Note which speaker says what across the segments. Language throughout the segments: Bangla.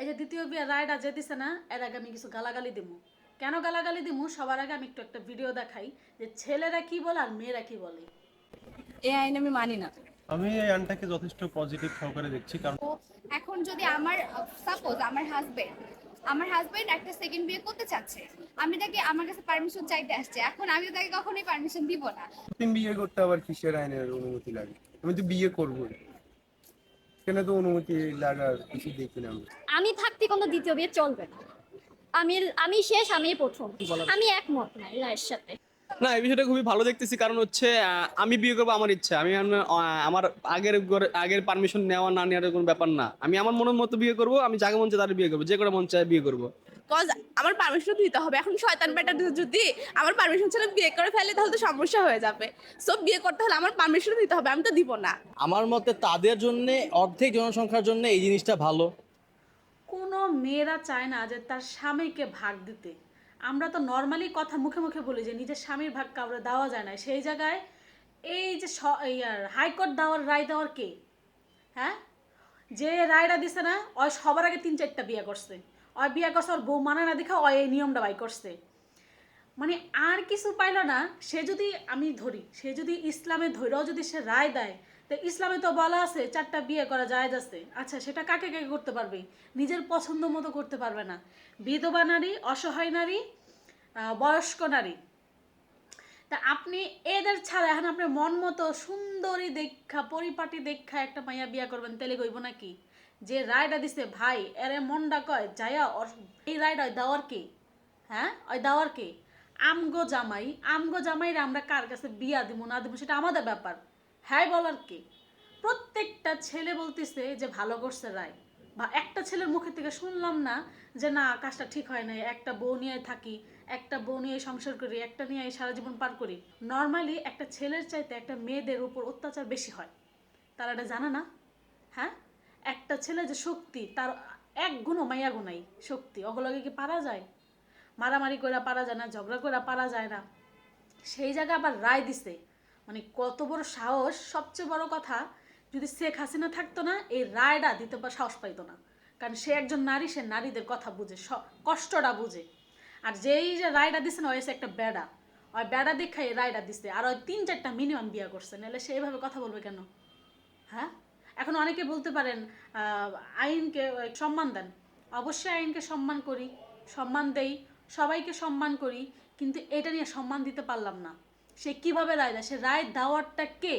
Speaker 1: এই যে দ্বিতীয় বিয়ের রায়টা যে দিছে না, এর আগে আমি কিছু গালাগালি দিমু। কেন গালাগালি দিমু সবার আগে আমি একটা ভিডিও দেখাই যে ছেলেরা কি বলে আর মেয়েরা কি বলে।
Speaker 2: এই আইন আমি মানি না।
Speaker 3: আমি এই আইনটাকে যথেষ্ট পজিটিভ সহকারে দেখছি, কারণ
Speaker 2: তো এখন যদি সাপোজ আমার হাজবেন্ড একটা সেকেন্ড বিয়ে করতে চাচ্ছে, আমি তাকে আমার কাছে পারমিশন চাইতে আসছে, এখন আমি তো তাকে কখনোই পারমিশন দিব না।
Speaker 4: নতুন বিয়ে করতে আবার কিসের আইনের অনুমতি লাগে? আমি তো বিয়ে করবোই, কেন তো অনুমতি লাগার কিছু দেখি না আমি।
Speaker 5: আমি থাকতে কোনো দ্বিতীয় বিয়ে চলবে না। আমি আমি শেষ, আমি প্রথম। আমি একমত না এর সাথে।
Speaker 6: না, এই বিষয়টা খুবই ভালো দেখতেছি, কারণ হচ্ছে আমি বিয়ে করবো আমার ইচ্ছা। আমি আমার আগের পারমিশন নেওয়া না নেওয়ার কোনো ব্যাপার না। আমি আমার মনের মতো বিয়ে করবো, আমি যাকে মন চায় তার বিয়ে করবো, যে করে মন চায় বিয়ে করবো।
Speaker 7: কজ আমার পারমিশন দিতে হবে। এখন শয়তান বেটা যদি আমার পারমিশন ছাড়া বিয়ে করে ফেলে তাহলে তো সমস্যা হয়ে যাবে। সব বিয়ে করতে হলে আমার পারমিশন দিতে হবে, আমি তো দিব না।
Speaker 8: আমার মতে তাদের জন্য, অর্ধেক জনসংখ্যার জন্য এই জিনিসটা ভালো।
Speaker 1: কোনো মেয়েরা চায় না যে তার স্বামীকে ভাগ দিতে। আমরা তো নর্মালি কথা মুখে মুখে বলি যে নিজের স্বামীর ভাগ কাউরে দেওয়া যায় না, সেই জায়গায় এই যে হাইকোর্ট রায় দেওয়ার কে? হ্যাঁ, যে রায়টা দিছে না, ওই সবার আগে 3-4টা বিয়ে করছে। ওই বিয়ে করছে, ওর বউ মানে না দেখা ওই এই নিয়মটা বাই করছে। মানে আর কিছু পাইল না। সে যদি আমি ধরি, সে যদি ইসলামে ধরেও যদি সে রায় দেয়, তো ইসলামে তো বলা আছে 4টা বিয়ে করা জায়েজ আছে। আচ্ছা, সেটা কাকে কাকে করতে পারবে? নিজের পছন্দ মতো করতে পারবে না। বিধবা নারী, অসহায় নারী, বয়স্ক নারী। তা আপনি এদের ছাড়া এখন আপনি মন মতো সুন্দরী দেখা, পরিপাটি দেখা একটা মাইয়া বিয়া করবেন, তেলে গইব নাকি? যে রায়টা দিছে ভাই, এরে মনটা কয় যায়া এই রায়টা দেওয়ার কে? হ্যাঁ, ওই দেওয়ার কে? আমগো জামাইরা আমরা কার কাছে বিয়া দিব না দিব সেটা আমাদের ব্যাপার। হ্যাঁ, বলার কে? প্রত্যেকটা ছেলে বলতেছে যে ভালো করছে রায়। বা একটা ছেলের মুখে থেকে শুনলাম না যে না, কাজটা ঠিক হয় না, একটা বউ নিয়ে থাকি, একটা বউ নিয়ে সংসার করি, একটা নিয়ে সারা জীবন পার করি। নর্মালি একটা ছেলের চাইতে একটা মেয়েদের উপর অত্যাচার বেশি হয়, তারা এটা জানে না। হ্যাঁ, একটা ছেলে যে শক্তি, তার এক গুণও মাইয়া গুণাই শক্তি, ওগুলোকে কি পারা যায়? মারামারি করে পারা যায় না, ঝগড়া করে পারা যায় না। সেই জায়গায় আবার রায় দিছে, মানে কত বড় সাহস! সবচেয়ে বড় কথা, যদি শেখ হাসিনা থাকতো না, এই রায়টা দিতে সাহস পাইতো না। কারণ সে একজন নারী, সে নারীদের কথা বুঝে, কষ্টটা বুঝে। আর যেই যে রায়টা দিছে না, ওই একটা বেড়া, ওই বেড়া দেখে এই রায়টা দিছে। আর ওই 3-4টা মিনিমাম বিয়া করছে, নাহলে সে এভাবে কথা বলবে কেন? হ্যাঁ, এখন অনেকে বলতে পারেন আইনকে সম্মান দেন। অবশ্যই আইনকে সম্মান করি, সম্মান দেই, সবাইকে সম্মান করি, কিন্তু এটা নিয়ে সম্মান দিতে পারলাম না। সে কিভাবে রায় দেয়, সে রায় দেওয়ারটা কে?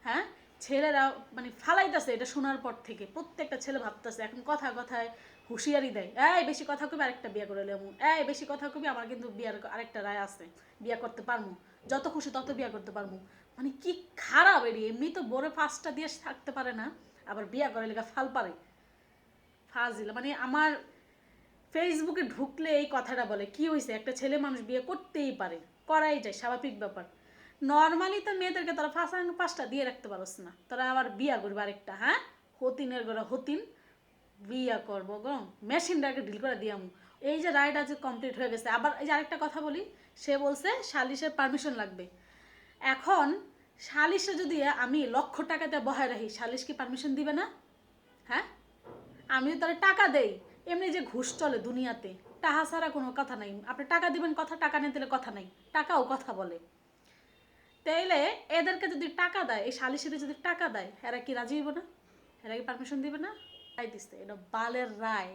Speaker 1: হ্যাঁ, ছেলেরা মানে ফালাইতেছে এটা শোনার পর থেকে। প্রত্যেকটা ছেলে ভাবতেছে এখন কথায় কথায় হুঁশিয়ারি দেয়, এই বেশি কথা কবি আরেকটা বিয়ে করে লেমু, এই বেশি কথা কবি আমার কিন্তু বিয়ার আরেকটা রায় আছে, বিয়ে করতে পারমু, যত খুশি তত বিয়ে করতে পারমু। মানে কি খারাপ! এমনি তো বড় 5টা দিয়ে থাকতে পারে না, আবার বিয়ে করে লেখা ফাল পারে। ফাজিল! মানে আমার ফেসবুকে ঢুকলে এই কথাটা বলে, কি হয়েছে, একটা ছেলে মানুষ বিয়ে করতেই পারে, করাই যায়, স্বাভাবিক ব্যাপার। নর্মালি তো মেয়েদেরকে তোরা 5টা দিয়ে রাখতে পারস না, তোরা আবার বিয়া করবি আরেকটা। হ্যাঁ, হতিনের ঘরে হতিন বিয়া করবো গো, মেশিনটাকে ঢিল করে দিয়াম। এই যে রাইড আজ কমপ্লিট হয়ে গেছে। আবার এই যে আরেকটা কথা বলি, সে বলছে সালিশের পারমিশন লাগবে। এখন সালিশে যদি আমি লক্ষ টাকাতে বহায় রাখি, সালিশ কি পারমিশন দিবে না? হ্যাঁ, আমি তাহলে টাকা দেই, এমনি যে ঘুষ চলে দুনিয়াতে, টাকা ছাড়া কোনো কথা নাই। আপনি টাকা দিবেন কথা, টাকা নিতে কথা নাই, টাকাও কথা বলে। তাইলে এদেরকে যদি টাকা দেয়, এই সালিশিতে যদি টাকা দেয়, এরা কি রাজি হইব না? এরা কি পারমিশন দিবে না? তাই দিচ্ছে, এটা বালের রায়।